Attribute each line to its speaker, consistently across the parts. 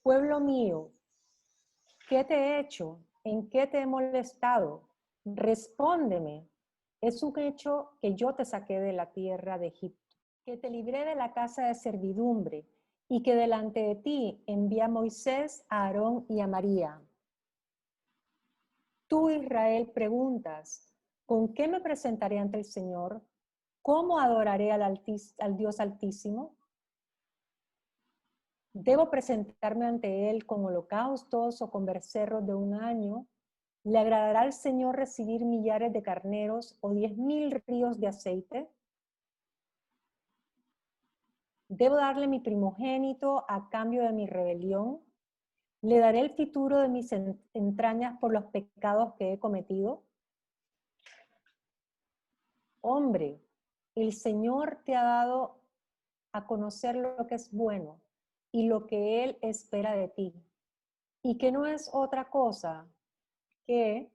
Speaker 1: Pueblo mío, ¿qué te he hecho? ¿En qué te he molestado? Respóndeme. Es un hecho que yo te saqué de la tierra de Egipto, que te libré de la casa de servidumbre y que delante de ti envié a Moisés, a Aarón y a María. Tú, Israel, preguntas, ¿con qué me presentaré ante el Señor? ¿Cómo adoraré al Dios Altísimo? ¿Debo presentarme ante Él con holocaustos o con becerros de un año? ¿Le agradará al Señor recibir millares de carneros o 10,000 ríos de aceite? ¿Debo darle mi primogénito a cambio de mi rebelión? ¿Le daré el futuro de mis entrañas por los pecados que he cometido? Hombre, el Señor te ha dado a conocer lo que es bueno y lo que Él espera de ti, y que no es otra cosa que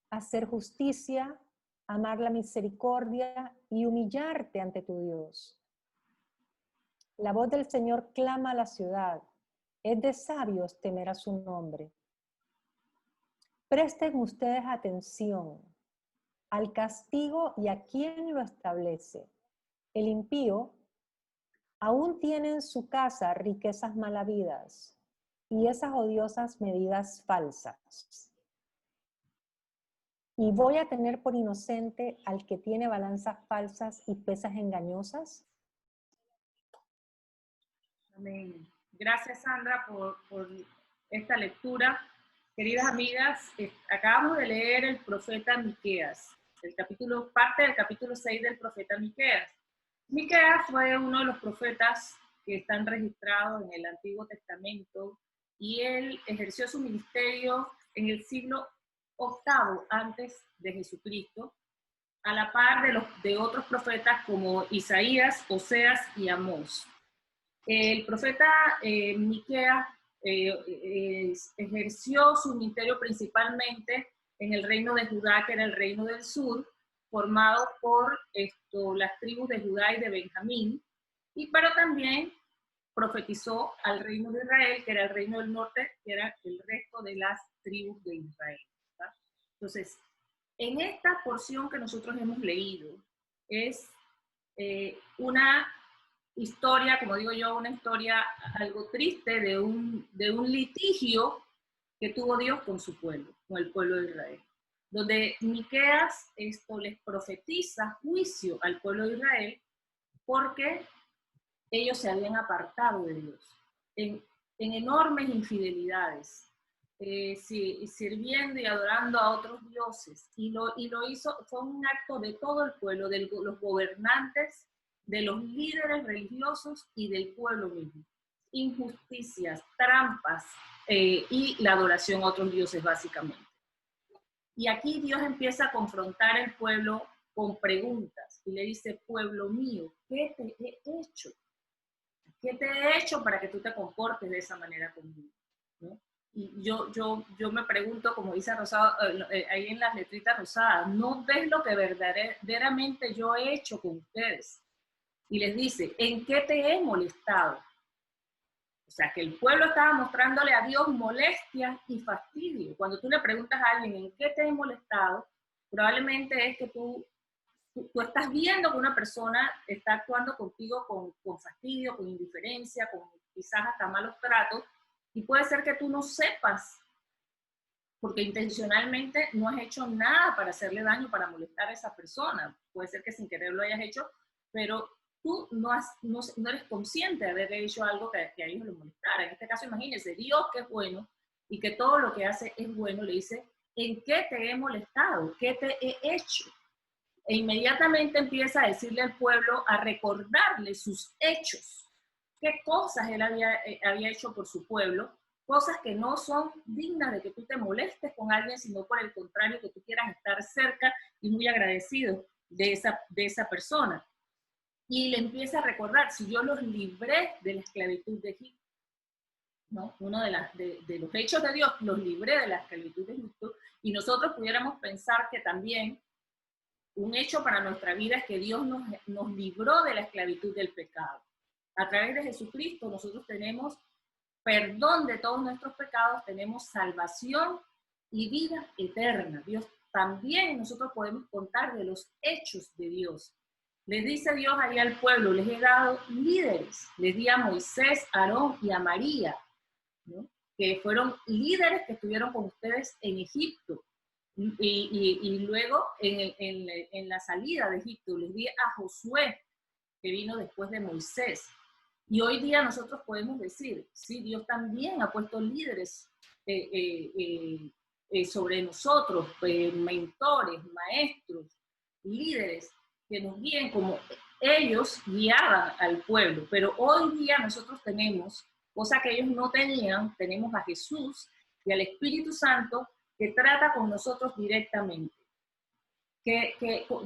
Speaker 1: hacer justicia, amar la misericordia y humillarte ante tu Dios. La voz del Señor clama a la ciudad, es de sabios temer a su nombre. Presten ustedes atención al castigo y a quién lo establece. El impío aún tiene en su casa riquezas mal habidas y esas odiosas medidas falsas. ¿Y voy a tener por inocente al que tiene balanzas falsas y pesas engañosas?
Speaker 2: Amén. Gracias, Sandra, por esta lectura. Queridas amigas, acabamos de leer el profeta Miqueas, parte del capítulo 6 del profeta Miqueas. Miqueas fue uno de los profetas que están registrados en el Antiguo Testamento y él ejerció su ministerio en el siglo VIII antes de Jesucristo, a la par de otros profetas como Isaías, Oseas y Amós. El profeta Miqueas ejerció su ministerio principalmente en el reino de Judá, que era el reino del sur, formado por las tribus de Judá y de Benjamín, pero también profetizó al reino de Israel, que era el reino del norte, que era el resto de las tribus de Israel, ¿verdad? Entonces, en esta porción que nosotros hemos leído, es una historia, como digo yo, una historia algo triste de un litigio que tuvo Dios con su pueblo, con el pueblo de Israel, donde Miqueas les profetiza juicio al pueblo de Israel porque ellos se habían apartado de Dios en enormes infidelidades, sirviendo y adorando a otros dioses, y lo hizo, fue un acto de todo el pueblo, de los gobernantes, de los líderes religiosos y del pueblo mismo. Injusticias, trampas y la adoración a otros dioses, básicamente. Y aquí Dios empieza a confrontar al pueblo con preguntas y le dice: pueblo mío, ¿qué te he hecho? ¿Qué te he hecho para que tú te comportes de esa manera conmigo? ¿No? Y yo me pregunto, como dice Rosado, ahí en las letritas rosadas, ¿no ves lo que verdaderamente yo he hecho con ustedes? Y les dice: ¿en qué te he molestado? O sea, que el pueblo estaba mostrándole a Dios molestia y fastidio. Cuando tú le preguntas a alguien: ¿en qué te he molestado? Probablemente es que tú estás viendo que una persona está actuando contigo con fastidio, con indiferencia, con quizás hasta malos tratos, y puede ser que tú no sepas, porque intencionalmente no has hecho nada para hacerle daño, para molestar a esa persona. Puede ser que sin querer lo hayas hecho, pero tú no eres consciente de haber hecho algo que a ellos los molestara. En este caso, imagínense, Dios, que es bueno y que todo lo que hace es bueno, le dice: ¿en qué te he molestado? ¿Qué te he hecho? E inmediatamente empieza a decirle al pueblo, a recordarle sus hechos, qué cosas él había hecho por su pueblo, cosas que no son dignas de que tú te molestes con alguien, sino por el contrario, que tú quieras estar cerca y muy agradecido de esa persona. Y le empieza a recordar: si yo los libré de la esclavitud de Egipto, ¿no? Uno de los hechos de Dios, los libré de la esclavitud de Egipto, y nosotros pudiéramos pensar que también un hecho para nuestra vida es que Dios nos libró de la esclavitud del pecado. A través de Jesucristo nosotros tenemos perdón de todos nuestros pecados, tenemos salvación y vida eterna. Dios también, nosotros podemos contar de los hechos de Dios. Les dice Dios ahí al pueblo, les he dado líderes, les di a Moisés, a Aarón y a María, ¿no? Que fueron líderes que estuvieron con ustedes en Egipto. Y luego en la salida de Egipto les di a Josué, que vino después de Moisés. Y hoy día nosotros podemos decir, sí, Dios también ha puesto líderes sobre nosotros, mentores, maestros, líderes que nos guíen como ellos guiaban al pueblo. Pero hoy día nosotros tenemos, cosa que ellos no tenían, tenemos a Jesús y al Espíritu Santo que trata con nosotros directamente,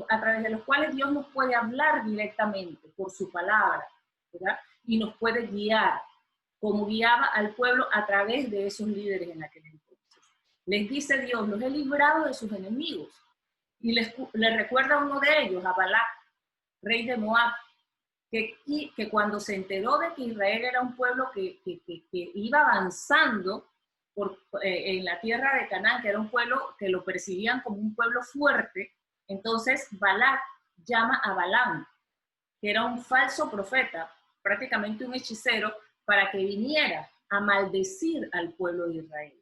Speaker 2: a través de los cuales Dios nos puede hablar directamente por su palabra, ¿verdad? Y nos puede guiar, como guiaba al pueblo a través de esos líderes en aquel entonces. Les dice Dios, los he librado de sus enemigos. Y les recuerda a uno de ellos, a Balac, rey de Moab, que cuando se enteró de que Israel era un pueblo que iba avanzando en la tierra de Canaán, que era un pueblo que lo percibían como un pueblo fuerte, entonces Balac llama a Balaam, que era un falso profeta, prácticamente un hechicero, para que viniera a maldecir al pueblo de Israel.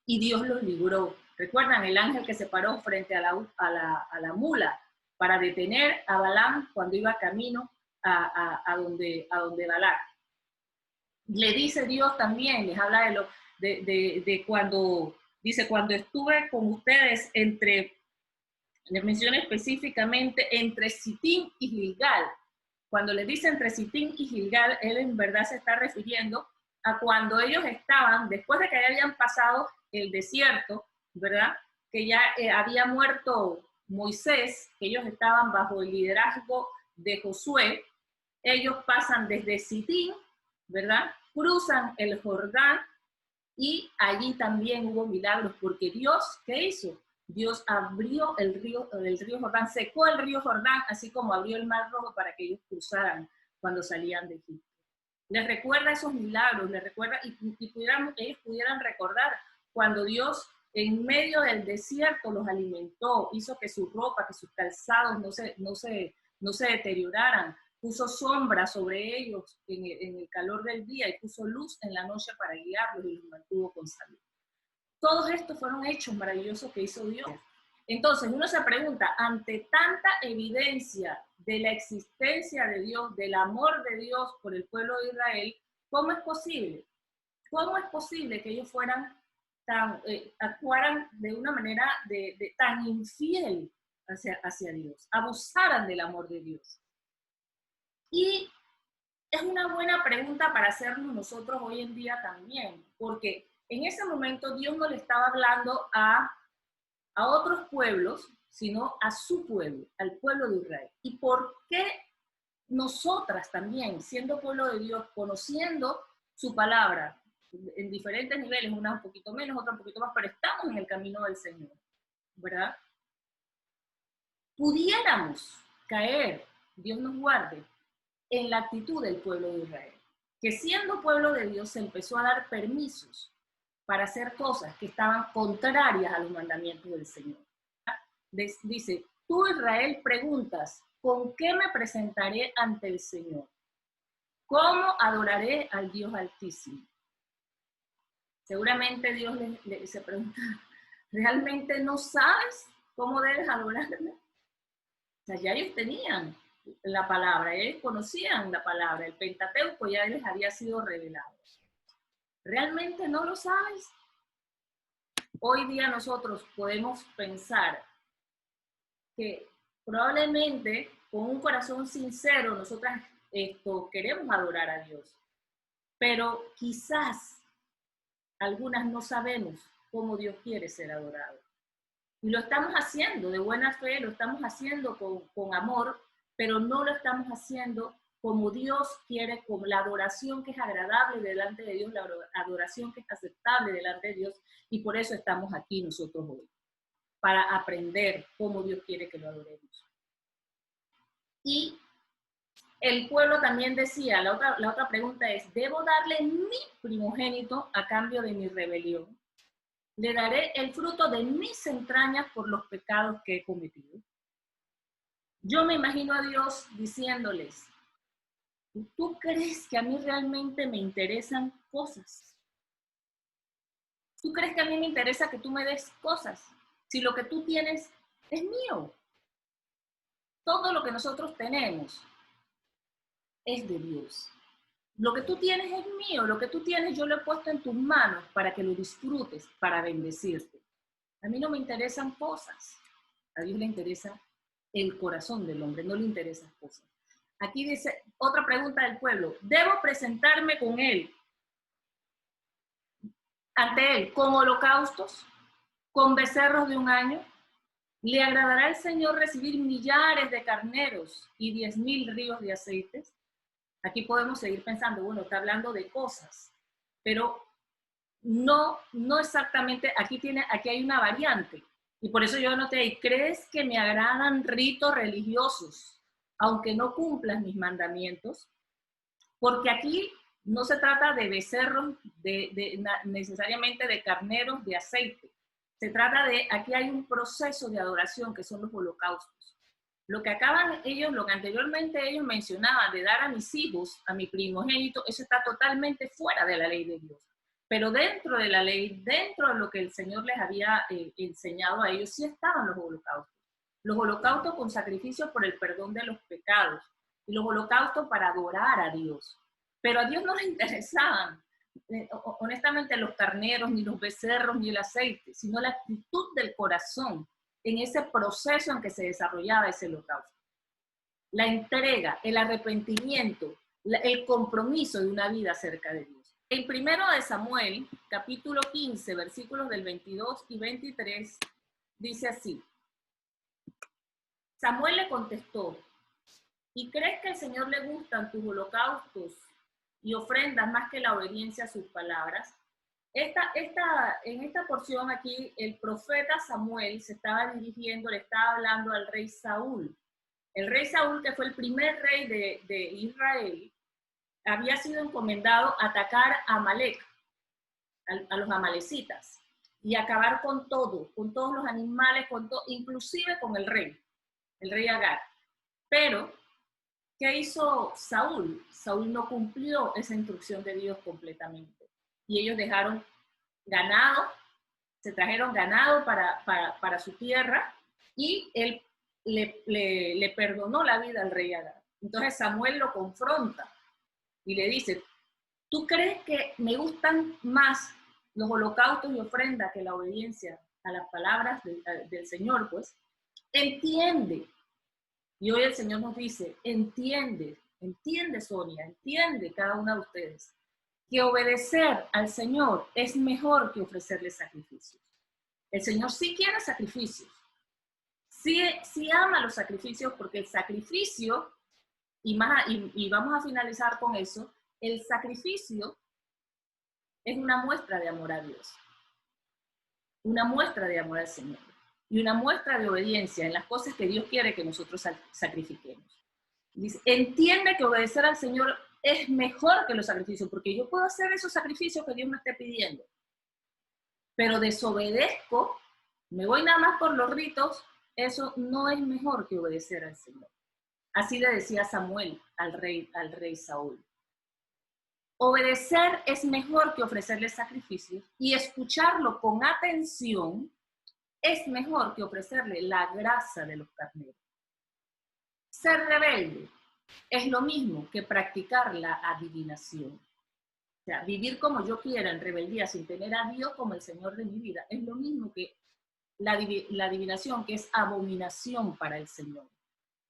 Speaker 2: Y Dios los libró. ¿Recuerdan el ángel que se paró frente a la mula para detener a Balaam cuando iba camino a donde Balac? Le dice Dios también, les habla de cuando, dice, cuando estuve con ustedes les menciona específicamente entre Sitín y Gilgal. Cuando le dice entre Sitín y Gilgal, él en verdad se está refiriendo a cuando ellos estaban, después de que habían pasado el desierto, ¿verdad? Que ya había muerto Moisés, que ellos estaban bajo el liderazgo de Josué, ellos pasan desde Sitín, ¿verdad? Cruzan el Jordán y allí también hubo milagros, porque Dios, ¿qué hizo? Dios abrió el río Jordán, secó el río Jordán, así como abrió el Mar Rojo para que ellos cruzaran cuando salían de Egipto. Les recuerda esos milagros, les recuerda, y ellos pudieran recordar cuando Dios en medio del desierto los alimentó, hizo que su ropa, que sus calzados no se deterioraran, puso sombra sobre ellos en el calor del día y puso luz en la noche para guiarlos y los mantuvo con salud. Todos estos fueron hechos maravillosos que hizo Dios. Entonces uno se pregunta, ante tanta evidencia de la existencia de Dios, del amor de Dios por el pueblo de Israel, ¿cómo es posible? ¿Cómo es posible que ellos actuaran de una manera tan infiel hacia Dios, abusaran del amor de Dios? Y es una buena pregunta para hacernos nosotros hoy en día también, porque en ese momento Dios no le estaba hablando a otros pueblos, sino a su pueblo, al pueblo de Israel. ¿Y por qué nosotras también, siendo pueblo de Dios, conociendo su palabra en diferentes niveles, una un poquito menos, otra un poquito más, pero estamos en el camino del Señor, ¿verdad? Pudiéramos caer, Dios nos guarde, en la actitud del pueblo de Israel, que siendo pueblo de Dios se empezó a dar permisos para hacer cosas que estaban contrarias a los mandamientos del Señor. Dice, tú Israel preguntas, ¿con qué me presentaré ante el Señor? ¿Cómo adoraré al Dios Altísimo? Seguramente Dios se pregunta, ¿realmente no sabes cómo debes adorarme? O sea, ya ellos tenían la palabra, ellos conocían la palabra, el Pentateuco ya les había sido revelado. ¿Realmente no lo sabes? Hoy día nosotros podemos pensar que probablemente con un corazón sincero nosotras queremos adorar a Dios, pero quizás algunas no sabemos cómo Dios quiere ser adorado. Y lo estamos haciendo de buena fe, lo estamos haciendo con amor, pero no lo estamos haciendo como Dios quiere, con la adoración que es agradable delante de Dios, la adoración que es aceptable delante de Dios, y por eso estamos aquí nosotros hoy, para aprender cómo Dios quiere que lo adoremos. Y el pueblo también decía, la otra pregunta es, ¿debo darle mi primogénito a cambio de mi rebelión? ¿Le daré el fruto de mis entrañas por los pecados que he cometido? Yo me imagino a Dios diciéndoles, ¿tú crees que a mí realmente me interesan cosas? ¿Tú crees que a mí me interesa que tú me des cosas? Si lo que tú tienes es mío. Todo lo que nosotros tenemos es de Dios. Lo que tú tienes es mío, lo que tú tienes yo lo he puesto en tus manos para que lo disfrutes, para bendecirte. A mí no me interesan cosas, a Dios le interesa el corazón del hombre, no le interesan cosas. Aquí dice otra pregunta del pueblo, ¿debo presentarme con él, ante él, con holocaustos, con becerros de un año? ¿Le agradará al Señor recibir millares de carneros y 10,000 ríos de aceites? Aquí podemos seguir pensando, bueno, está hablando de cosas, pero no exactamente, aquí hay una variante. Y por eso yo anoté ahí, ¿crees que me agradan ritos religiosos, aunque no cumplas mis mandamientos? Porque aquí no se trata de becerros, necesariamente de carneros de aceite. Se trata de, aquí hay un proceso de adoración que son los holocaustos. Lo que anteriormente ellos mencionaban de dar a mis hijos, a mi primogénito, eso está totalmente fuera de la ley de Dios. Pero dentro de la ley, dentro de lo que el Señor les había enseñado a ellos, sí estaban los holocaustos. Los holocaustos con sacrificios por el perdón de los pecados y los holocaustos para adorar a Dios. Pero a Dios no le interesaban, honestamente, los carneros, ni los becerros, ni el aceite, sino la actitud del corazón en ese proceso en que se desarrollaba ese holocausto. La entrega, el arrepentimiento, el compromiso de una vida cerca de Dios. En 1 Samuel, capítulo 15, versículos del 22 y 23, dice así. Samuel le contestó, ¿y crees que al Señor le gustan tus holocaustos y ofrendas más que la obediencia a sus palabras? En esta porción aquí, el profeta Samuel se estaba dirigiendo, le estaba hablando al rey Saúl. El rey Saúl, que fue el primer rey de Israel, había sido encomendado a atacar a Amalek, a los amalecitas, y acabar con todo, con todos los animales, inclusive con el rey Agar. Pero, ¿qué hizo Saúl? Saúl no cumplió esa instrucción de Dios completamente. Y ellos dejaron ganado, se trajeron ganado para su tierra, y él le perdonó la vida al rey Agar. Entonces Samuel lo confronta y le dice, ¿tú crees que me gustan más los holocaustos y ofrendas que la obediencia a las palabras del Señor? Pues entiende. Y hoy el Señor nos dice, entiende Sonia, entiende cada una de ustedes, que obedecer al Señor es mejor que ofrecerle sacrificios. El Señor sí quiere sacrificios, sí ama los sacrificios, porque el sacrificio, y vamos a finalizar con eso, el sacrificio es una muestra de amor a Dios, una muestra de amor al Señor y una muestra de obediencia en las cosas que Dios quiere que nosotros sacrifiquemos. Dice, entiende que obedecer al Señor es mejor que los sacrificios, porque yo puedo hacer esos sacrificios que Dios me esté pidiendo, pero desobedezco, me voy nada más por los ritos, eso no es mejor que obedecer al Señor. Así le decía Samuel al rey Saúl. Obedecer es mejor que ofrecerle sacrificios, y escucharlo con atención es mejor que ofrecerle la grasa de los carneros. Ser rebelde es lo mismo que practicar la adivinación. O sea, vivir como yo quiera en rebeldía sin tener a Dios como el Señor de mi vida es lo mismo que la adivinación, que es abominación para el Señor.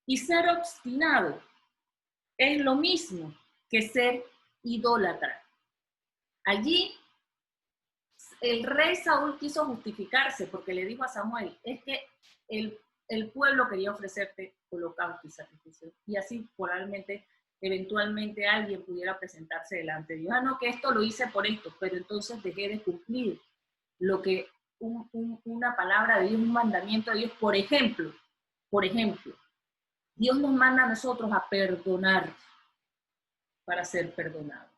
Speaker 2: Y ser obstinado es lo mismo que ser idólatra. Allí el rey Saúl quiso justificarse porque le dijo a Samuel, es que el pueblo quería ofrecerte holocausto y sacrificio, y así probablemente, eventualmente alguien pudiera presentarse delante de Dios. No, que esto lo hice por esto, pero entonces dejé de cumplir lo que una palabra de Dios, un mandamiento de Dios, por ejemplo, Dios nos manda a nosotros a perdonar para ser perdonados.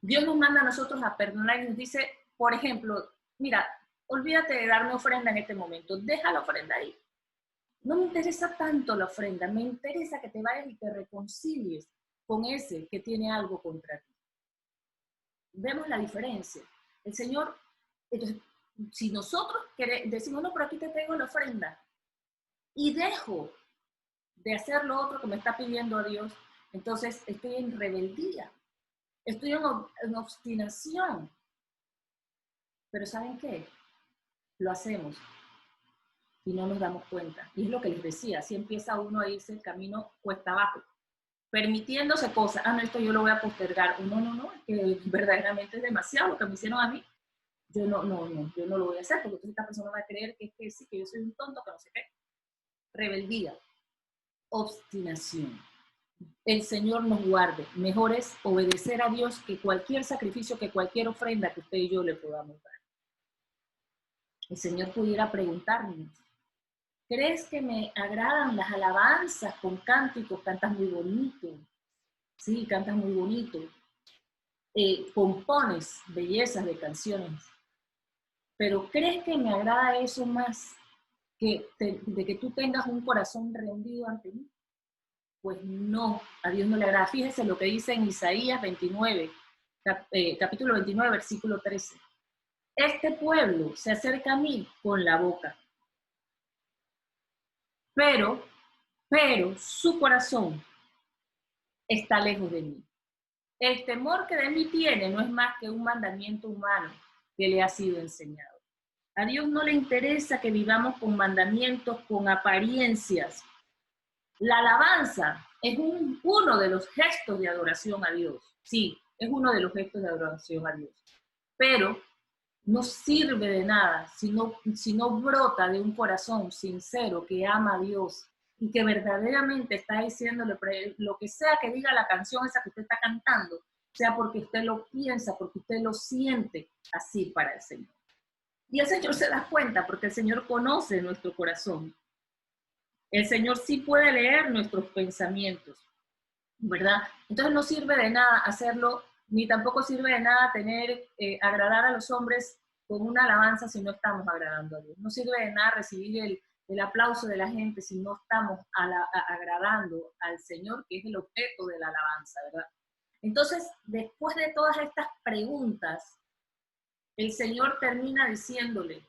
Speaker 2: Dios nos manda a nosotros a perdonar y nos dice, por ejemplo, mira, olvídate de darme ofrenda en este momento, deja la ofrenda ahí. No me interesa tanto la ofrenda, me interesa que te vayas y te reconcilies con ese que tiene algo contra ti. Vemos la diferencia. El Señor, entonces, si nosotros decimos, no, pero aquí te traigo la ofrenda y dejo de hacer lo otro que me está pidiendo a Dios, entonces estoy en rebeldía, estoy en obstinación. Pero ¿saben qué? Lo hacemos y no nos damos cuenta. Y es lo que les decía, así empieza uno a irse el camino cuesta abajo, permitiéndose cosas. Ah, no, esto yo lo voy a postergar. No, es que verdaderamente es demasiado lo que me hicieron a mí. Yo no lo voy a hacer, porque entonces esta persona va a creer que sí, que yo soy un tonto, que no sé qué. Rebeldía, obstinación. El Señor nos guarde. Mejor es obedecer a Dios que cualquier sacrificio, que cualquier ofrenda que usted y yo le podamos dar. El Señor pudiera preguntarnos, ¿crees que me agradan las alabanzas con cánticos? Cantas muy bonito. Sí, cantas muy bonito. Compones bellezas de canciones. Pero ¿crees que me agrada eso más de que tú tengas un corazón rendido ante mí? Pues no, a Dios no le agrada. Fíjese lo que dice en Isaías 29, capítulo 29, versículo 13. Este pueblo se acerca a mí con la boca, pero su corazón está lejos de mí. El temor que de mí tiene no es más que un mandamiento humano que le ha sido enseñado. A Dios no le interesa que vivamos con mandamientos, con apariencias. La alabanza es uno de los gestos de adoración a Dios. Sí, es uno de los gestos de adoración a Dios. Pero no sirve de nada si no brota de un corazón sincero que ama a Dios y que verdaderamente está diciéndole lo que sea que diga la canción esa que usted está cantando, sea porque usted lo piensa, porque usted lo siente así para el Señor. Y el Señor se da cuenta porque el Señor conoce nuestro corazón. El Señor sí puede leer nuestros pensamientos, ¿verdad? Entonces no sirve de nada hacerlo, ni tampoco sirve de nada agradar a los hombres con una alabanza si no estamos agradando a Dios. No sirve de nada recibir el aplauso de la gente si no estamos agradando al Señor, que es el objeto de la alabanza, ¿verdad? Entonces, después de todas estas preguntas, el Señor termina diciéndole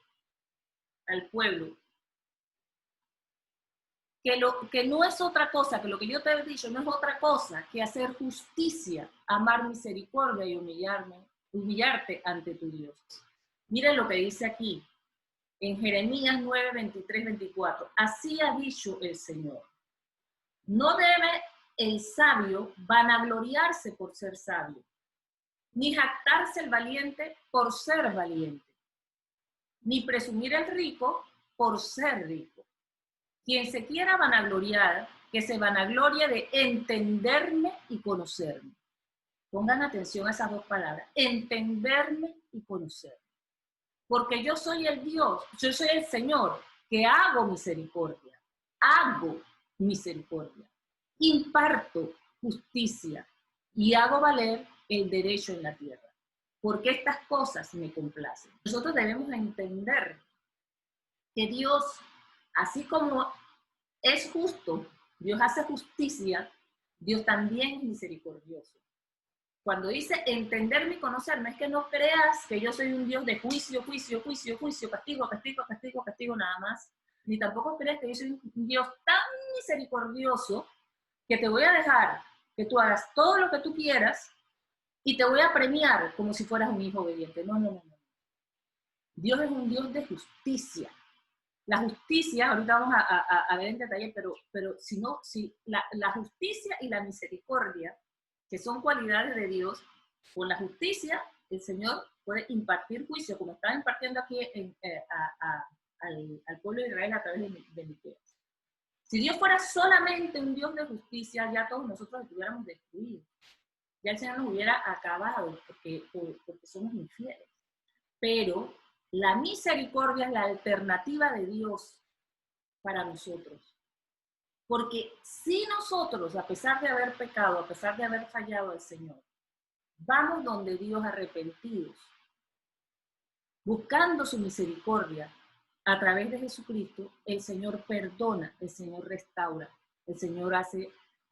Speaker 2: al pueblo que no es otra cosa, que lo que yo te he dicho no es otra cosa que hacer justicia, amar misericordia y humillarte ante tu Dios. Miren lo que dice aquí, en Jeremías 9, 23, 24. Así ha dicho el Señor. No debe el sabio vanagloriarse por ser sabio, ni jactarse el valiente por ser valiente, ni presumir el rico por ser rico. Quien se quiera vanagloriar, que se vanaglorie de entenderme y conocerme. Pongan atención a esas dos palabras, entenderme y conocerme. Porque yo soy el Dios, yo soy el Señor, que hago misericordia, imparto justicia y hago valer el derecho en la tierra. Porque estas cosas me complacen. Nosotros debemos entender que Dios, así como es justo, Dios hace justicia, Dios también es misericordioso. Cuando dice entenderme y conocerme, es que no creas que yo soy un Dios de juicio, castigo, nada más. Ni tampoco creas que yo soy un Dios tan misericordioso que te voy a dejar que tú hagas todo lo que tú quieras y te voy a premiar como si fueras un hijo obediente. No. Dios es un Dios de justicia. La justicia, ahorita vamos a ver en detalle, pero si la justicia y la misericordia, que son cualidades de Dios, con la justicia el Señor puede impartir juicio, como estaba impartiendo aquí al pueblo de Israel a través de Miqueas. Si Dios fuera solamente un Dios de justicia, ya todos nosotros estuviéramos destruidos. Ya el Señor nos hubiera acabado porque somos infieles. Pero la misericordia es la alternativa de Dios para nosotros. Porque si nosotros, a pesar de haber pecado, a pesar de haber fallado al Señor, vamos donde Dios arrepentidos, buscando su misericordia a través de Jesucristo, el Señor perdona, el Señor restaura, el Señor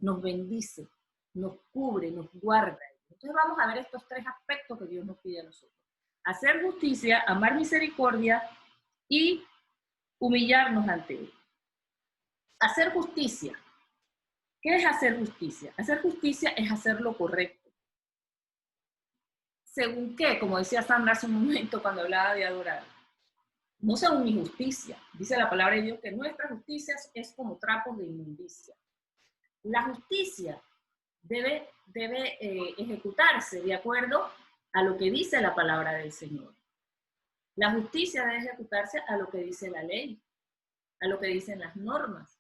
Speaker 2: nos bendice, nos cubre, nos guarda. Entonces vamos a ver estos tres aspectos que Dios nos pide a nosotros. Hacer justicia, amar misericordia y humillarnos ante Él. Hacer justicia. ¿Qué es hacer justicia? Hacer justicia es hacer lo correcto. ¿Según qué? Como decía Sandra hace un momento cuando hablaba de adorar. No según mi justicia. Dice la palabra de Dios que nuestra justicia es como trapos de inmundicia. La justicia debe ejecutarse de acuerdo a lo que dice la palabra del Señor. La justicia debe ejecutarse a lo que dice la ley, a lo que dicen las normas,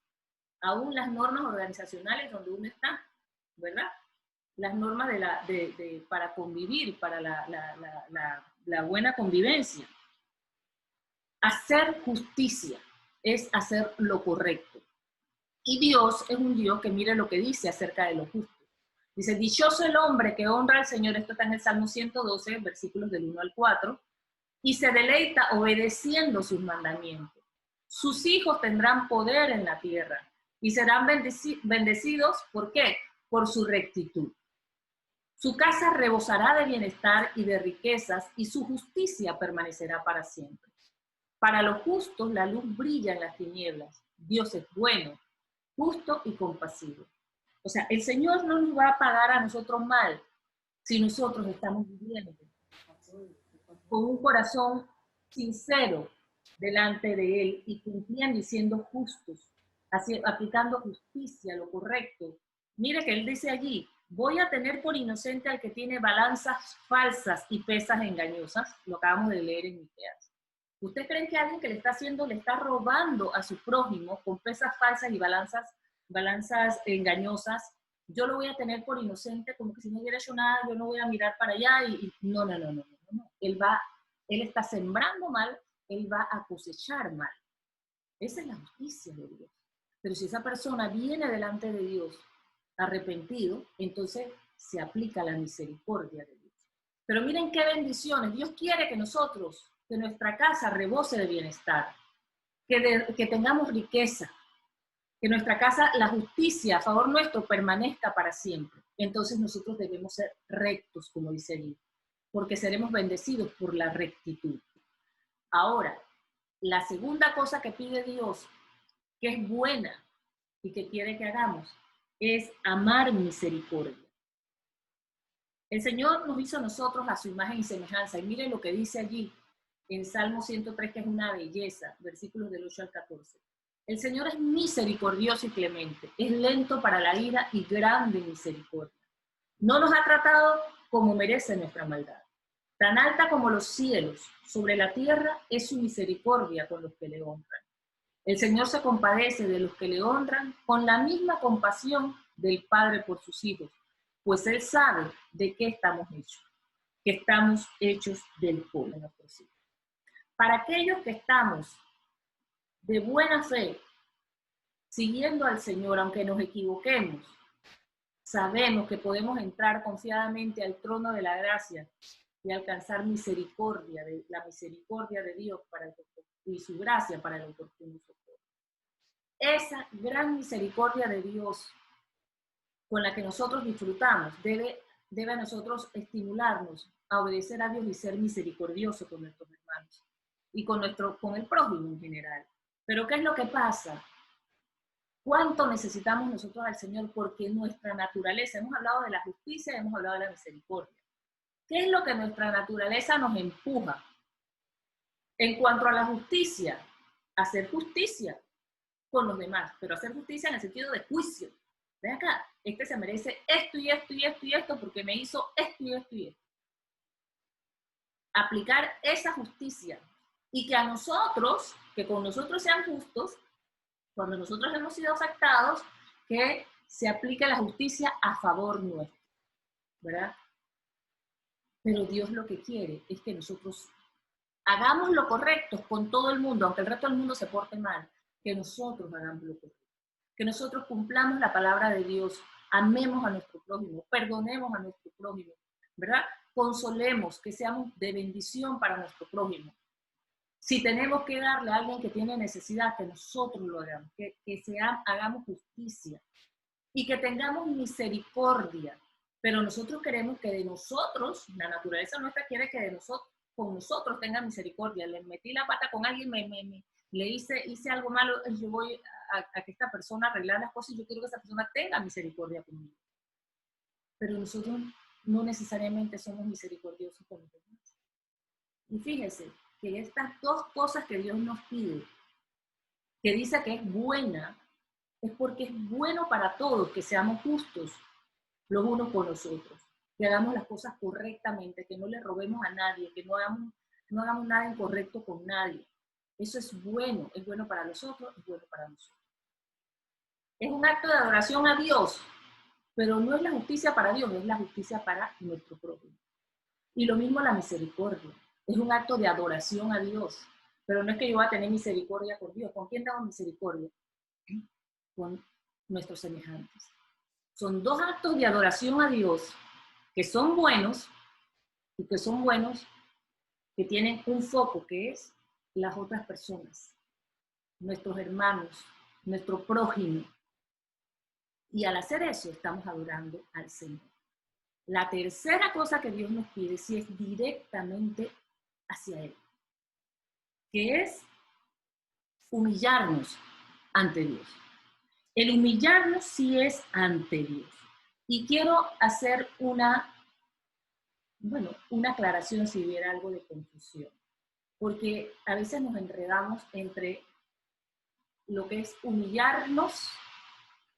Speaker 2: aún las normas organizacionales donde uno está, ¿verdad? Las normas para convivir, para la buena convivencia. Hacer justicia es hacer lo correcto. Y Dios es un Dios que mire lo que dice acerca de lo justo. Dice, dichoso el hombre que honra al Señor, esto está en el Salmo 112, versículos del 1 al 4, y se deleita obedeciendo sus mandamientos. Sus hijos tendrán poder en la tierra y serán bendecidos, ¿por qué? Por su rectitud. Su casa rebosará de bienestar y de riquezas, y su justicia permanecerá para siempre. Para los justos la luz brilla en las tinieblas. Dios es bueno, justo y compasivo. O sea, el Señor no nos va a pagar a nosotros mal si nosotros estamos viviendo con un corazón sincero delante de Él y cumpliendo y siendo justos, aplicando justicia, lo correcto. Mire que Él dice allí, voy a tener por inocente al que tiene balanzas falsas y pesas engañosas. Lo acabamos de leer en Miqueas. ¿Usted cree que alguien que le está robando a su prójimo con pesas falsas y balanzas engañosas, yo lo voy a tener por inocente, como que si no hubiera hecho nada, yo no voy a mirar para allá? No. Él está sembrando mal, él va a cosechar mal. Esa es la justicia de Dios. Pero si esa persona viene delante de Dios arrepentido, entonces se aplica la misericordia de Dios. Pero miren qué bendiciones. Dios quiere que nosotros, que nuestra casa rebose de bienestar, que tengamos riqueza, que nuestra casa, la justicia a favor nuestro permanezca para siempre. Entonces nosotros debemos ser rectos, como dice allí, porque seremos bendecidos por la rectitud. Ahora, la segunda cosa que pide Dios, que es buena y que quiere que hagamos, es amar misericordia. El Señor nos hizo a nosotros a su imagen y semejanza, y miren lo que dice allí en Salmo 103, que es una belleza, versículos del 8 al 14. El Señor es misericordioso y clemente, es lento para la ira y grande en misericordia. No nos ha tratado como merece nuestra maldad. Tan alta como los cielos, sobre la tierra es su misericordia con los que le honran. El Señor se compadece de los que le honran con la misma compasión del Padre por sus hijos, pues Él sabe de qué estamos hechos, que estamos hechos del polvo de nuestros hijos. Para aquellos que estamos de buena fe, siguiendo al Señor, aunque nos equivoquemos, sabemos que podemos entrar confiadamente al trono de la gracia y alcanzar misericordia, la misericordia de Dios y su gracia para el oportuno socorro. Esa gran misericordia de Dios con la que nosotros disfrutamos debe a nosotros estimularnos a obedecer a Dios y ser misericordioso con nuestros hermanos y con el prójimo en general. Pero ¿qué es lo que pasa? ¿Cuánto necesitamos nosotros al Señor? Porque nuestra naturaleza, hemos hablado de la justicia y hemos hablado de la misericordia. ¿Qué es lo que nuestra naturaleza nos empuja? En cuanto a la justicia, hacer justicia con los demás, pero hacer justicia en el sentido de juicio. Ven acá, este se merece esto y esto y esto y esto porque me hizo esto y esto y esto. Aplicar esa justicia y que a nosotros, que con nosotros sean justos, cuando nosotros hemos sido afectados, que se aplique la justicia a favor nuestro, ¿verdad? Pero Dios lo que quiere es que nosotros hagamos lo correcto con todo el mundo, aunque el resto del mundo se porte mal, que nosotros hagamos lo correcto. que nosotros cumplamos la palabra de Dios, amemos a nuestro prójimo, perdonemos a nuestro prójimo, ¿verdad? Consolemos, que seamos de bendición para nuestro prójimo. Si tenemos que darle a alguien que tiene necesidad, que nosotros lo hagamos, hagamos justicia y que tengamos misericordia. Pero nosotros queremos que de nosotros, la naturaleza nuestra quiere que de nosotros, con nosotros tenga misericordia. Le metí la pata con alguien, le hice algo malo, yo voy a que esta persona arreglar las cosas y yo quiero que esa persona tenga misericordia conmigo. Pero nosotros no necesariamente somos misericordiosos con los demás. Y fíjese que estas dos cosas que Dios nos pide, que dice que es buena, es porque es bueno para todos que seamos justos los unos con los otros, que hagamos las cosas correctamente, que no le robemos a nadie, que no hagamos nada incorrecto con nadie. Eso es bueno para nosotros, es bueno para nosotros. Es un acto de adoración a Dios, pero no es la justicia para Dios, es la justicia para nuestro prójimo. Y lo mismo la misericordia, es un acto de adoración a Dios, pero no es que yo voy a tener misericordia con Dios. ¿Con quién tengo misericordia? Con nuestros semejantes. Son dos actos de adoración a Dios que son buenos y que tienen un foco que es las otras personas, nuestros hermanos, nuestro prójimo. Y al hacer eso estamos adorando al Señor. La tercera cosa que Dios nos pide sí es directamente hacia Él, que es humillarnos ante Dios. El humillarnos sí es ante Dios. Y quiero hacer una aclaración si hubiera algo de confusión, porque a veces nos enredamos entre lo que es humillarnos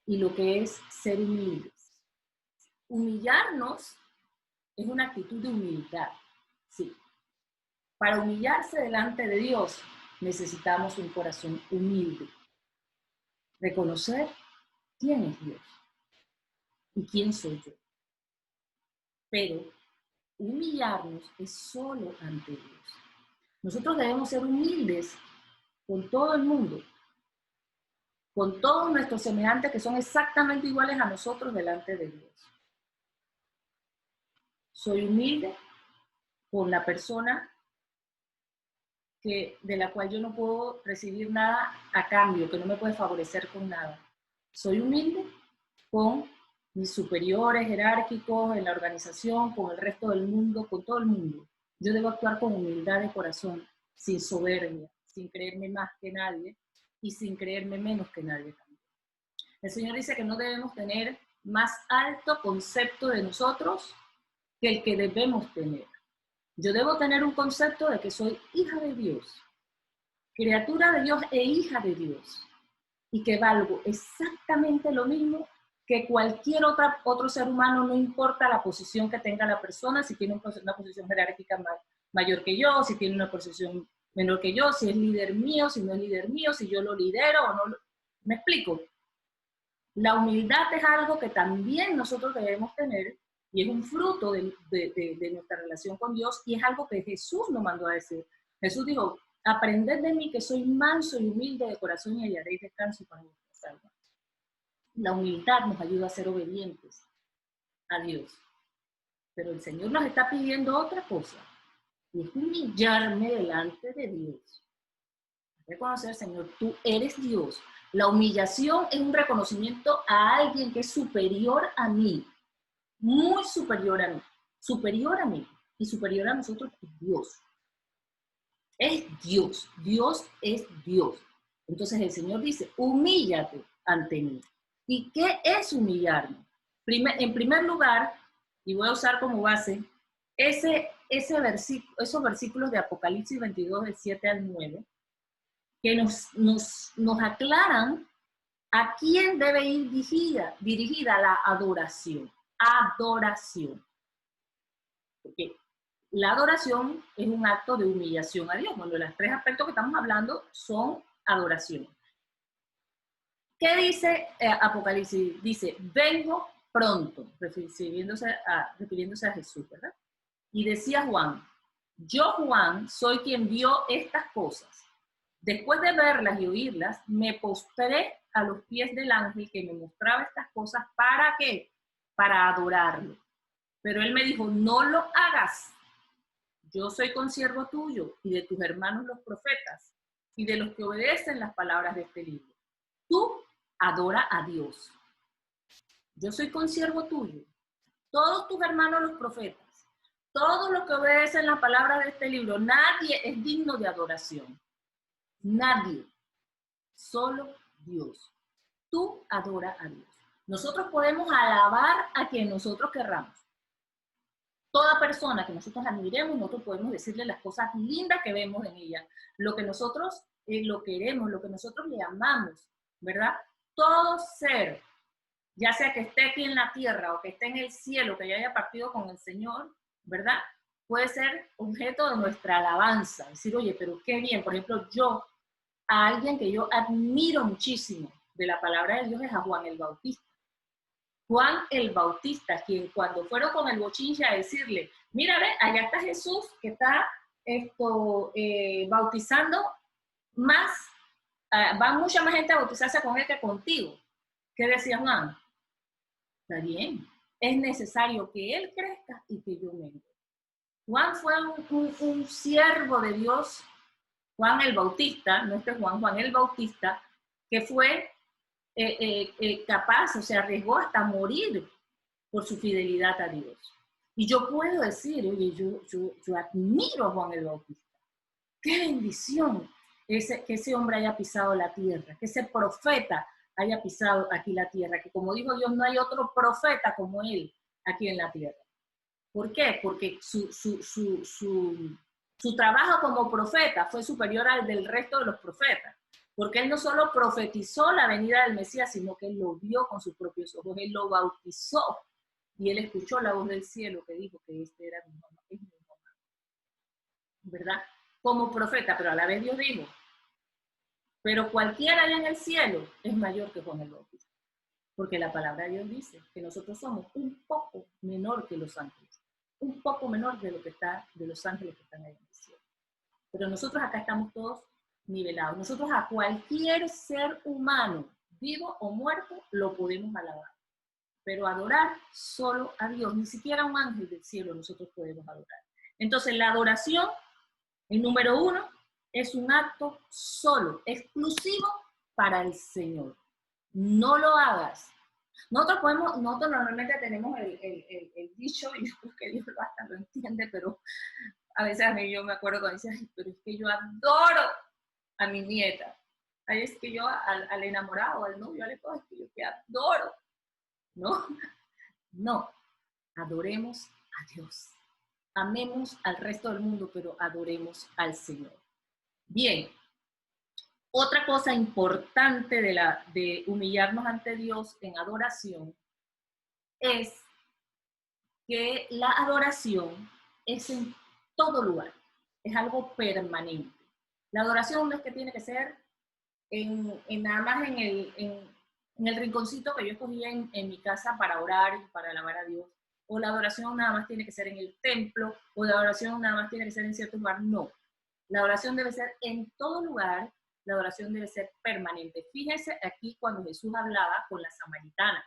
Speaker 2: y lo que es ser humildes. Humillarnos es una actitud de humildad, sí. Para humillarse delante de Dios necesitamos un corazón humilde. Reconocer quién es Dios y quién soy yo. Pero humillarnos es solo ante Dios. Nosotros debemos ser humildes con todo el mundo, con todos nuestros semejantes que son exactamente iguales a nosotros delante de Dios. Soy humilde con la persona de la cual yo no puedo recibir nada a cambio, que no me puede favorecer con nada. Soy humilde con mis superiores jerárquicos en la organización, con el resto del mundo, con todo el mundo. Yo debo actuar con humildad de corazón, sin soberbia, sin creerme más que nadie y sin creerme menos que nadie también. El Señor dice que no debemos tener más alto concepto de nosotros que el que debemos tener. Yo debo tener un concepto de que soy hija de Dios, criatura de Dios e hija de Dios, y que valgo exactamente lo mismo que cualquier otro ser humano, no importa la posición que tenga la persona, si tiene una posición jerárquica mayor que yo, si tiene una posición menor que yo, si es líder mío, si no es líder mío, si yo lo lidero o no. ¿Me explico? La humildad es algo que también nosotros debemos tener y es un fruto de nuestra relación con Dios y es algo que Jesús nos mandó a decir. Jesús dijo, aprended de mí que soy manso y humilde de corazón y hallaréis descanso para vuestras almas. La humildad nos ayuda a ser obedientes a Dios. Pero el Señor nos está pidiendo otra cosa, y es humillarme delante de Dios. Reconocer, Señor, tú eres Dios. La humillación es un reconocimiento a alguien que es superior a mí, muy superior a mí, y superior a nosotros es Dios. Es Dios, Dios es Dios. Entonces el Señor dice, humíllate ante mí. ¿Y qué es humillarme? En primer lugar, y voy a usar como base, esos versículos de Apocalipsis 22, del 7 al 9, que nos aclaran a quién debe ir dirigida la adoración. Adoración. Porque la adoración es un acto de humillación a Dios. Bueno, los tres aspectos que estamos hablando son adoración. ¿Qué dice Apocalipsis? Dice, vengo pronto, refiriéndose a Jesús, ¿verdad? Y decía Juan, yo Juan soy quien vio estas cosas. Después de verlas y oírlas, me postré a los pies del ángel que me mostraba estas cosas. ¿Para qué? Para adorarlo. Pero él me dijo, no lo hagas. Yo soy consiervo tuyo y de tus hermanos los profetas y de los que obedecen las palabras de este libro. Tú adora a Dios. Yo soy consiervo tuyo. Todos tus hermanos los profetas, todos los que obedecen las palabras de este libro, nadie es digno de adoración. Nadie. Solo Dios. Tú adora a Dios. Nosotros podemos alabar a quien nosotros querramos. Toda persona que nosotros admiremos, nosotros podemos decirle las cosas lindas que vemos en ella, lo que nosotros lo queremos, lo que nosotros le amamos, ¿verdad? Todo ser, ya sea que esté aquí en la tierra o que esté en el cielo, que ya haya partido con el Señor, ¿verdad? Puede ser objeto de nuestra alabanza. Decir, oye, pero qué bien. Por ejemplo, yo, a alguien que yo admiro muchísimo de la palabra de Dios es a Juan el Bautista. Juan el Bautista, quien cuando fueron con el bochinche a decirle, mira, ve, allá está Jesús que está bautizando más, va mucha más gente a bautizarse con él que contigo. ¿Qué decía Juan? Está bien, es necesario que él crezca y que yo mengue. Juan fue un siervo de Dios, Juan el Bautista, no este Juan el Bautista, que fue capaz, o sea, arriesgó hasta morir por su fidelidad a Dios. Y yo puedo decir, oye, yo admiro a Juan el Bautista. ¡Qué bendición! Que ese hombre haya pisado la tierra, que ese profeta haya pisado aquí la tierra, que como dijo Dios, no hay otro profeta como él aquí en la tierra. ¿Por qué? Porque su trabajo como profeta fue superior al del resto de los profetas. Porque él no solo profetizó la venida del Mesías, sino que él lo vio con sus propios ojos, él lo bautizó y él escuchó la voz del cielo que dijo que este era mi mamá, es mi mamá. ¿Verdad? Como profeta, pero a la vez Dios dijo, pero cualquiera allá en el cielo es mayor que Juan el Bautista. Porque la palabra de Dios dice que nosotros somos un poco menor que los ángeles, un poco menor de lo que está, de los ángeles que están ahí en el cielo. Pero nosotros acá estamos todos nivelados. Nosotros a cualquier ser humano, vivo o muerto, lo podemos alabar. Pero adorar solo a Dios, ni siquiera a un ángel del cielo nosotros podemos adorar. Entonces la adoración, el número 1, es un acto solo, exclusivo para el Señor. No lo hagas. Nosotros normalmente tenemos el dicho, y yo creo que Dios hasta lo entiende, pero a veces a mí yo me acuerdo cuando dice, ay, pero es que yo adoro a mi nieta. Ay, es que yo al enamorado, al novio, al esposo, es que yo te adoro. ¿No? No. Adoremos a Dios. Amemos al resto del mundo, pero adoremos al Señor. Bien. Otra cosa importante de humillarnos ante Dios en adoración es que la adoración es en todo lugar, es algo permanente. La adoración no es que tiene que ser nada más en el rinconcito que yo escogí en mi casa para orar y para alabar a Dios, o la adoración nada más tiene que ser en el templo, o la adoración nada más tiene que ser en cierto lugar. No, la adoración debe ser en todo lugar, la adoración debe ser permanente. Fíjense aquí cuando Jesús hablaba con la samaritana.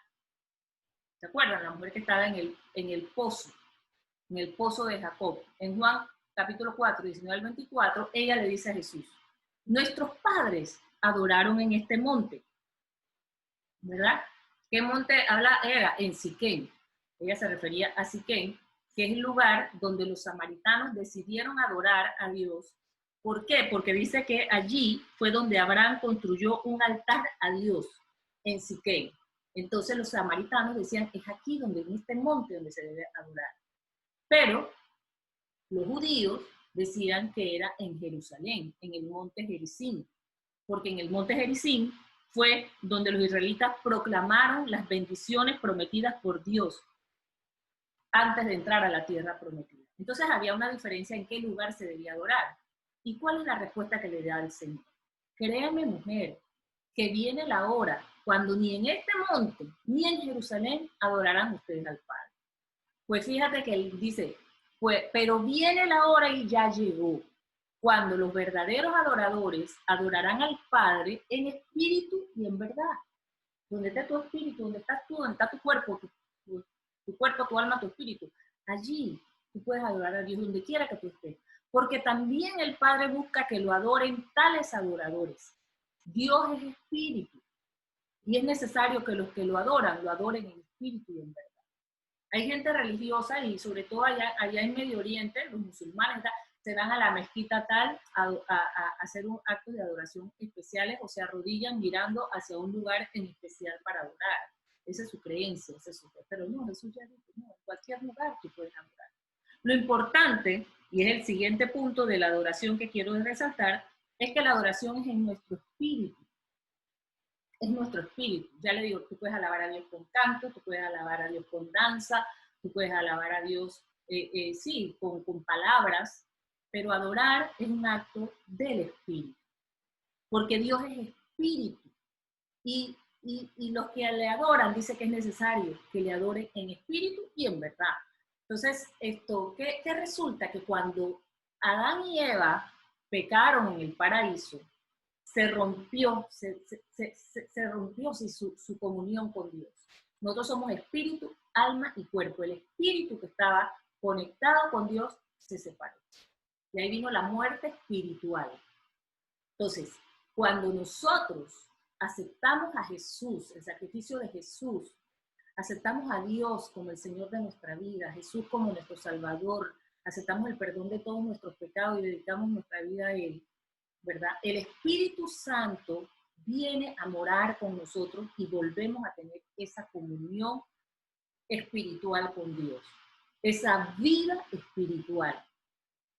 Speaker 2: ¿Se acuerdan? La mujer que estaba en el pozo de Jacob. En Juan capítulo 4, 19 al 24, ella le dice a Jesús, nuestros padres adoraron en este monte, ¿verdad? ¿Qué monte habla? Era en Siquén. Ella se refería a Siquén, que es el lugar donde los samaritanos decidieron adorar a Dios. ¿Por qué? Porque dice que allí fue donde Abraham construyó un altar a Dios, en Siquén. Entonces los samaritanos decían, es aquí donde, en este monte donde se debe adorar. Pero los judíos decían que era en Jerusalén, en el monte Gerizim, porque en el monte Gerizim fue donde los israelitas proclamaron las bendiciones prometidas por Dios antes de entrar a la tierra prometida. Entonces había una diferencia en qué lugar se debía adorar. ¿Y cuál es la respuesta que le da el Señor? Créeme, mujer, que viene la hora cuando ni en este monte ni en Jerusalén adorarán ustedes al Padre. Pues fíjate que él dice, pues, pero viene la hora y ya llegó, cuando los verdaderos adoradores adorarán al Padre en espíritu y en verdad. Donde está tu espíritu, donde estás tú, donde está tu cuerpo, tu cuerpo, tu alma, tu espíritu. Allí tú puedes adorar a Dios donde quiera que tú estés. Porque también el Padre busca que lo adoren tales adoradores. Dios es espíritu. Y es necesario que los que lo adoren en espíritu y en verdad. Hay gente religiosa y sobre todo allá en Medio Oriente, los musulmanes se van a la mezquita tal a hacer un acto de adoración especiales o se arrodillan mirando hacia un lugar en especial para adorar. Esa es su creencia, esa es su fe. Pero no, Jesús ya dijo, no, en cualquier lugar tú puedes adorar. Lo importante, y es el siguiente punto de la adoración que quiero resaltar, es que la adoración es en nuestro espíritu. Es nuestro espíritu. Ya le digo, tú puedes alabar a Dios con canto, tú puedes alabar a Dios con danza, tú puedes alabar a Dios, sí, con palabras, pero adorar es un acto del espíritu. Porque Dios es espíritu. Y los que le adoran, dice que es necesario que le adoren en espíritu y en verdad. Entonces, ¿qué resulta? Que cuando Adán y Eva pecaron en el paraíso, se rompió su comunión con Dios. Nosotros somos espíritu, alma y cuerpo. El espíritu que estaba conectado con Dios se separó. Y ahí vino la muerte espiritual. Entonces, cuando nosotros aceptamos a Jesús, el sacrificio de Jesús, aceptamos a Dios como el Señor de nuestra vida, Jesús como nuestro Salvador, aceptamos el perdón de todos nuestros pecados y dedicamos nuestra vida a Él, ¿verdad? El Espíritu Santo viene a morar con nosotros y volvemos a tener esa comunión espiritual con Dios, esa vida espiritual.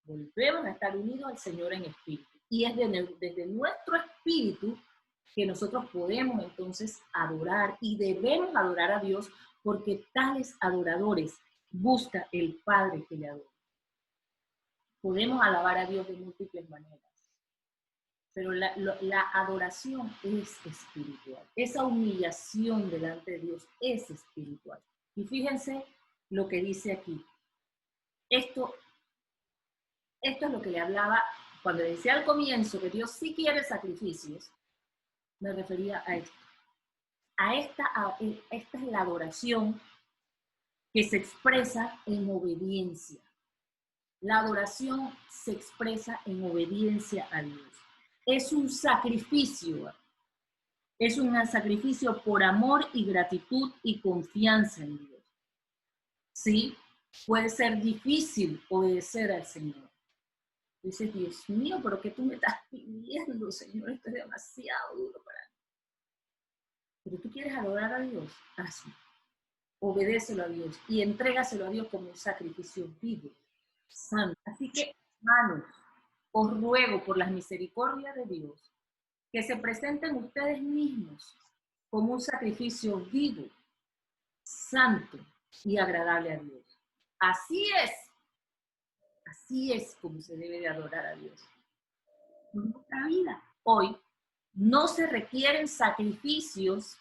Speaker 2: Volvemos a estar unidos al Señor en espíritu. Y es desde nuestro espíritu que nosotros podemos entonces adorar y debemos adorar a Dios porque tales adoradores busca el Padre que le adore. Podemos alabar a Dios de múltiples maneras. Pero la adoración es espiritual. Esa humillación delante de Dios es espiritual. Y fíjense lo que dice aquí. Esto es lo que le hablaba cuando decía al comienzo que Dios sí quiere sacrificios. Me refería a esto. Esta es la adoración que se expresa en obediencia. La adoración se expresa en obediencia a Dios. Es un sacrificio por amor y gratitud y confianza en Dios. Sí, puede ser difícil obedecer al Señor. Dices, Dios mío, pero ¿qué tú me estás pidiendo, Señor? Esto es demasiado duro para mí. Pero tú quieres adorar a Dios, hazlo. Obedécelo a Dios y entrégaselo a Dios como un sacrificio vivo, santo. Así que, hermanos, os ruego por las misericordias de Dios que se presenten ustedes mismos como un sacrificio vivo, santo y agradable a Dios. Así es como se debe de adorar a Dios. En nuestra vida, hoy, no se requieren sacrificios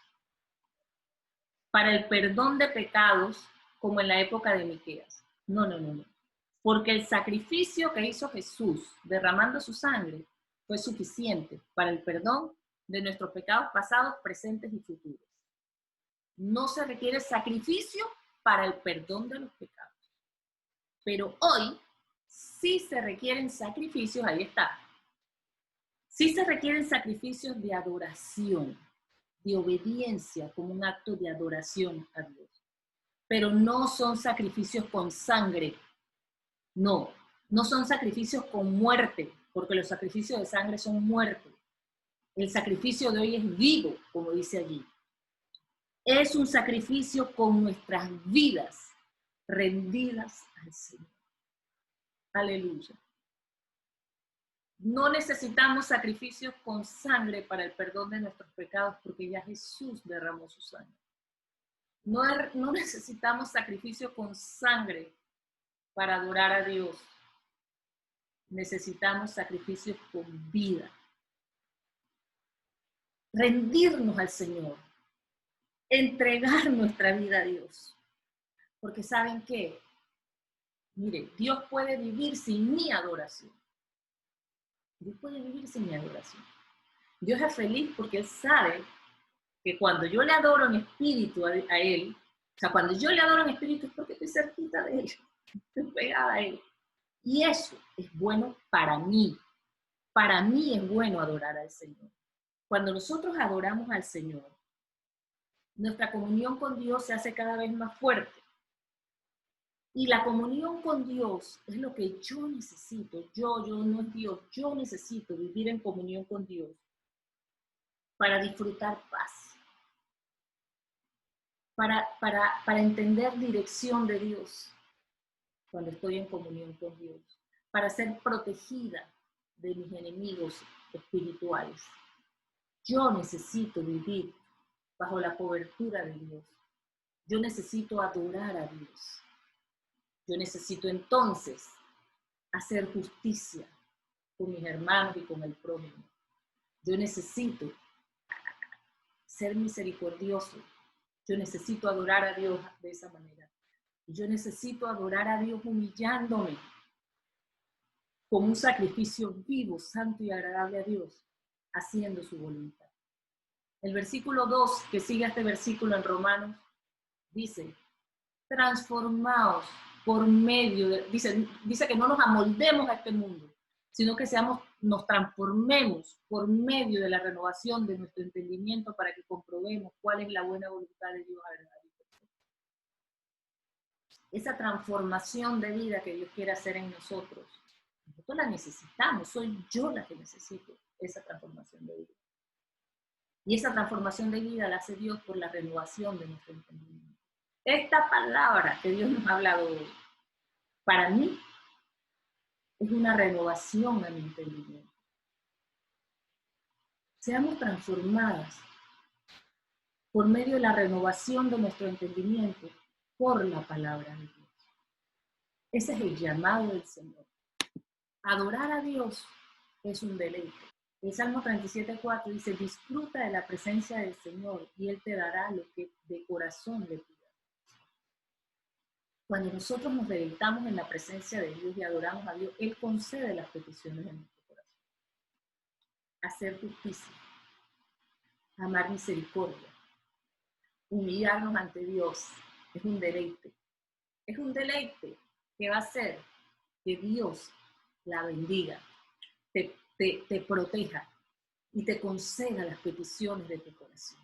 Speaker 2: para el perdón de pecados como en la época de Miqueas. No. Porque el sacrificio que hizo Jesús derramando su sangre fue suficiente para el perdón de nuestros pecados pasados, presentes y futuros. No se requiere sacrificio para el perdón de los pecados. Pero hoy sí se requieren sacrificios, ahí está. Sí se requieren sacrificios de adoración, de obediencia como un acto de adoración a Dios. Pero no son sacrificios con sangre. No son sacrificios con muerte, porque los sacrificios de sangre son muerte. El sacrificio de hoy es vivo, como dice allí. Es un sacrificio con nuestras vidas rendidas al Señor. Aleluya. No necesitamos sacrificios con sangre para el perdón de nuestros pecados, porque ya Jesús derramó su sangre. No necesitamos sacrificio con sangre para adorar a Dios. Necesitamos sacrificios con vida. Rendirnos al Señor. Entregar nuestra vida a Dios. Porque ¿saben qué? Mire, Dios puede vivir sin mi adoración. Dios puede vivir sin mi adoración. Dios es feliz porque Él sabe que cuando yo le adoro en espíritu a Él, o sea, cuando yo le adoro en espíritu es porque estoy cerquita de Él, estoy pegada a Él. Y eso es bueno para mí. Para mí es bueno adorar al Señor. Cuando nosotros adoramos al Señor, nuestra comunión con Dios se hace cada vez más fuerte. Y la comunión con Dios es lo que yo necesito. Yo no es Dios. Yo necesito vivir en comunión con Dios para disfrutar paz, para entender dirección de Dios cuando estoy en comunión con Dios, para ser protegida de mis enemigos espirituales. Yo necesito vivir bajo la cobertura de Dios. Yo necesito adorar a Dios. Yo necesito entonces hacer justicia con mis hermanos y con el prójimo. Yo necesito ser misericordioso. Yo necesito adorar a Dios de esa manera. Yo necesito adorar a Dios humillándome como un sacrificio vivo, santo y agradable a Dios, haciendo su voluntad. El versículo 2, que sigue este versículo en Romanos, dice, transformaos por medio de, dice que no nos amoldemos a este mundo, sino que nos transformemos por medio de la renovación de nuestro entendimiento para que comprobemos cuál es la buena voluntad de Dios agradable. Esa transformación de vida que Dios quiere hacer en nosotros la necesitamos, soy yo la que necesito esa transformación de vida. Y esa transformación de vida la hace Dios por la renovación de nuestro entendimiento. Esta palabra que Dios nos ha hablado hoy, para mí, es una renovación a mi entendimiento. Seamos transformadas por medio de la renovación de nuestro entendimiento por la palabra de Dios. Ese es el llamado del Señor. Adorar a Dios es un deleite. El Salmo 37:4 dice, disfruta de la presencia del Señor y Él te dará lo que de corazón le pidas. Cuando nosotros nos deleitamos en la presencia de Dios y adoramos a Dios, Él concede las peticiones de nuestro corazón. Hacer justicia, amar misericordia, humillarnos ante Dios, es un deleite. Es un deleite que va a hacer que Dios la bendiga, te proteja y te conceda las peticiones de tu corazón.